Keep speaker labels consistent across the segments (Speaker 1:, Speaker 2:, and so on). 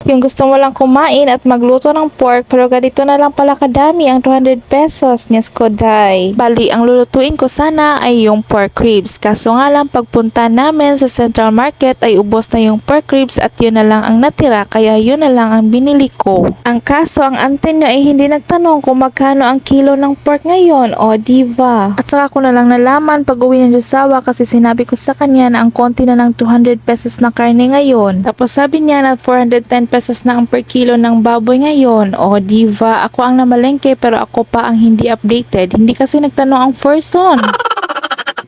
Speaker 1: Yung gusto mo lang kumain at magluto ng pork pero ganito na lang pala kadami ang 200 pesos niya Skoday. Bali, ang lulutuin ko sana ay yung pork ribs. Kaso nga lang pagpunta namin sa Central Market ay ubos na yung pork ribs at yun na lang ang natira kaya yun na lang ang binili ko. Ang kaso, ang ante nyo ay hindi nagtanong kung magkano ang kilo ng pork ngayon o diva. At saka ko na lang nalaman pag uwi ng Josawa kasi sinabi ko sa kanya na ang konti na ng 200 pesos na karne ngayon. Tapos sabi niya na 410 pesos na ang per kilo ng baboy ngayon. O diva, ako ang namalengke pero ako pa ang hindi updated. Hindi kasi nagtanong ang person.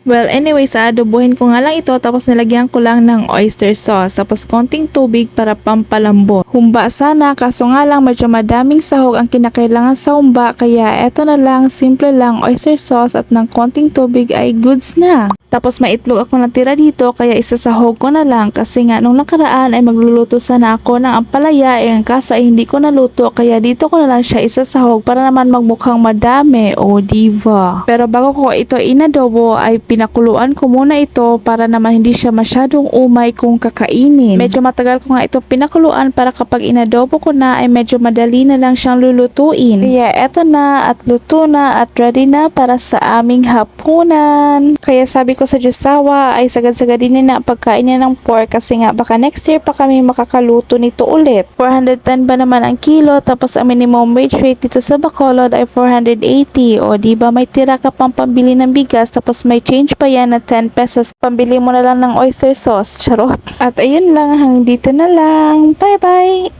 Speaker 1: Well, anyways, adobohin ko nga lang ito tapos nilagyan ko lang ng oyster sauce tapos konting tubig para pampalambot. Humba sana kaso nga lang medyo madaming sahog ang kinakailangan sa humba kaya eto na lang, simple lang oyster sauce at ng konting tubig ay goods na. Tapos may itlog ako natira dito kaya isasahog ko na lang kasi nga nung nakaraan ay magluluto sana ako ng ampalaya ang kaso ay hindi ko naluto kaya dito ko na lang siya isasahog para naman magmukhang madami o diva. Pero bago ko ito inadobo ay pinakuluan ko muna ito para naman hindi siya masyadong umay kung kakainin. Medyo matagal ko nga ito pinakuluan para kapag inadobo ko na ay medyo madali na lang siyang lulutuin. Kaya eto na at luto na at ready na para sa aming hapunan. Kaya sabi ko sa Josawa ay sagad-sagadin na pagkain niya ng pork kasi nga baka next year pa kami makakaluto nito ulit. 410 ba naman ang kilo tapos ang minimum wage rate dito sa Bacolod ay 480 o diba may tira ka pang pambili ng bigas tapos may change pa yan na 10 pesos pambili mo na lang ng oyster sauce. Charot. At ayun lang, hanggang dito na lang. Bye bye!